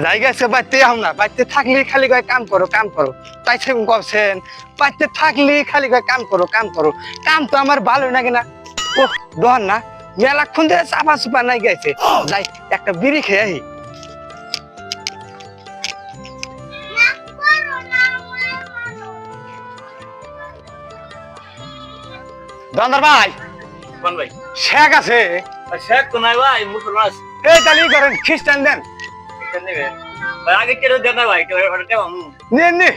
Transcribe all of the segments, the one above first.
জায়গা আছে বাইতে আও না, বাইতে থাকলে খালি কয় কাম করো কাম করো, তাই সে করছেন বাইতে থাকলে খালি কয় কাম করো কাম করো, কাম তো আমার ভালো লাগে না। ও দহন না মেলাক্ষণ ধরে চাপা চুপা নাই গেছে, যাই একটা বিড়ি খেয়ে আহি। দন্দর ভাই কোন ভাই? শেখ আছে? শেখ তো নাই ভাই, মুসলমান আছে। এই তালি করেন খ্রিস্টান দেন। খ্রিস্টান নেবে ভাই, আগে কেটে দেন না ভাই, কেটে দেবো। নেন নে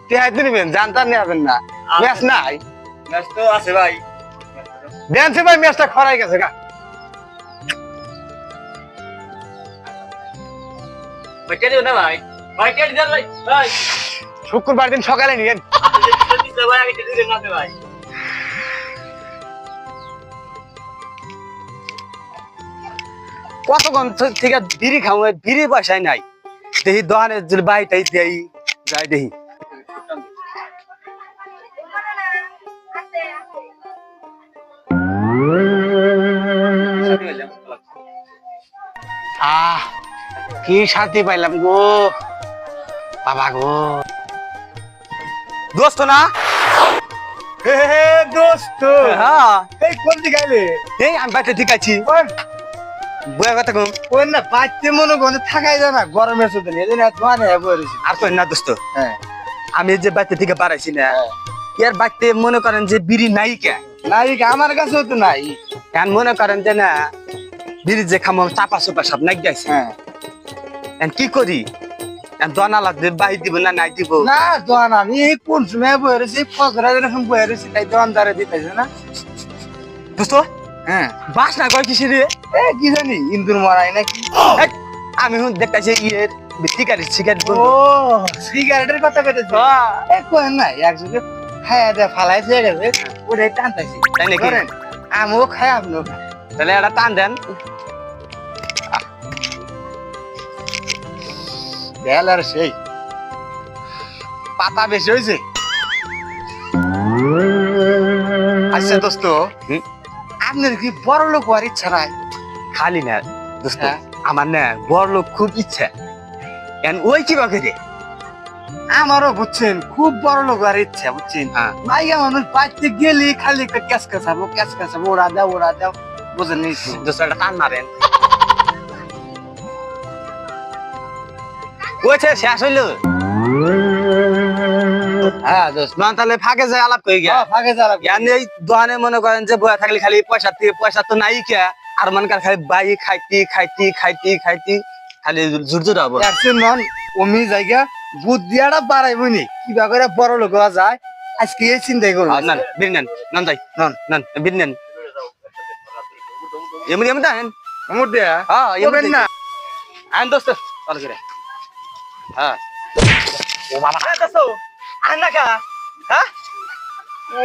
তেহাইতে নেবেন, জানতা নেবেন না, ম্যাচ নাই। ম্যাচ তো আছে ভাই, দেন সে ভাই, ম্যাচটা খরাই গেছে গা। ভাই কেটে দেন না ভাই, ভাই কেটে দেন ভাই। ভাই শুক্রবার দিন সকালে নিয়েন। ভাই আগে কেটে দেন না ভাই। কতক্ষণ থেকে বিড়ি খাও, বিড়ি পয়সাই নাই, দেখি দোকানে বাইটাই দেই যাই দেখি। আহ কি শান্তি পাইলাম গো বাবা গো। দোস্ত না? হে হে দোস্ত, হ্যাঁ এই কোন দিকে আইলে? এই আমি বাইতে ঠিক আছি। বয়া কথা কম ওই না, বাইতে মনে করছে থাকাই যায় না গরমের সাথে নিয়ে না দোকানে বসেছি। আর কই না দোস্ত, হ্যাঁ আমি যে বাইতে থেকে বাড়াইছি না, এর বাইতে মনে করেন যে বিড়ি নাই কে নাই, আমার কাছেও তো নাই। এখন মনে করেন যে না বিড়ি যে খামো চাপা চোপা সব নাই গেছে। হ্যাঁ এখন কি করি, দোনা লাগবে বাহি দিব না নাই দিব না? দোনা আমি কোন সময় বসেছি, ফজরা যখন বসেছি তাই দোকানদারে দিতেছে না দোস্ত। হ্যাঁ বাস না কয় কিসের এ কি জানি ইন্দুর মারাই নাকি। আমি দেখতেছি ইয়ের সিগারেট সিগারেট। ও সিগারেটের কথা কইতেছ? এ কই না একজনে খায়া দে ফালাইছে গেছে, ওটাই টানতাছি। তাই নাকি? আমিও খাই আপনিও খাই, তাহলে এটা টান দেন। দেয়াল আর সেই পাতা বেশি হয়েছে। আচ্ছা দোস্ত, আপনার কি বড় লোক হওয়ার ইচ্ছা নাই? খালি না দোস্ত, আমার না বড় লোক খুব ইচ্ছা। ওই কি বাকি আমারও বুঝছেন খুব বড় লোক হওয়ার ইচ্ছা, বুঝছেন? মাইয়া মানুষ বাড়তে গেলে খালি একটা ক্যাশ কাছাবো ক্যাশ কাছাবো, ওরা দাও বুঝেন নি? দোস্ত একটা টান মারেন। ওইছে শেষ হইলো। হ্যাঁ দোস্ত তাহলে ফাঁকে যায় আলাপ কই গিয়া, ফাঁকে যায় আলাপ। এই দোকানে মনে করেন যে বয়া থাকলে খালি পয়সা থেকে পয়সা তো নাই কে, আর মনকার খালি বাই খাইতি খাইতি খাইতি খাইতি খালি জুরজুর হবো। নন অমি জায়গা বুদ্ধিয়াটা বাড়াইবো নি, কিবা করে বড় লোক হওয়া যায় আজকে এই চিন্তাই করবো। না বিন নেন নন যাই নন নন বিন নেন এমনি এমনি দেন এমন দেয়া। হ্যাঁ এমনি না আইন দোস্ত চল করে। হ্যাঁ ও বাবা দোস্ত আন্না কা। হ্যাঁ ও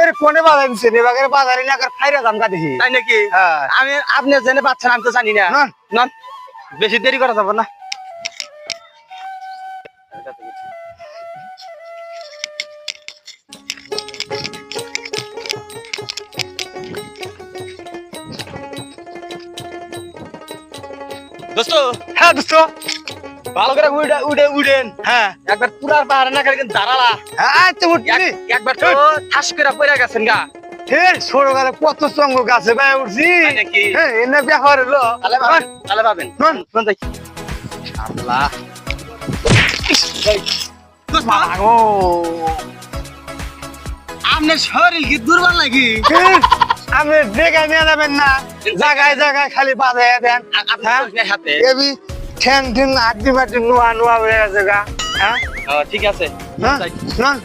এর কোনে বাজার দিছে রে, বাগের বাজারে না কর খাইরা দাম কা দেখি। তাই নাকি? হ্যাঁ আমি আপনি জেনে পাচ্ছেন আমি তো জানি না। নন নন বেশি দেরি করা যাব না। দোস্ত, হ্যাঁ দোস্ত ভালো করে উড়েন। হ্যাঁ একবার পুরার পাহাড়ে না করে দাঁড়ালা। হ্যাঁ তো উঠছি একবার তো ঠাস করে পড়ে গেছেন গা। ঠিক ছোট গালে কত সঙ্গ গাছে ভাই উঠছি। হ্যাঁ এনে ব্যাপার হলো তাহলে পাবেন। নন যাই আল্লাহ ও আপনার শরীর কি দুর্বল নাকি? আপনি দেখে নিয়ে যাবেন না, জায়গায় জায়গায় খালি বাজায় দেন। হাতে এবি ঠ্যাং ঠ্যাং আড্ডি মাটি নোয়া নোয়া হয়ে গেছে গা। হ্যাঁ ঠিক আছে নন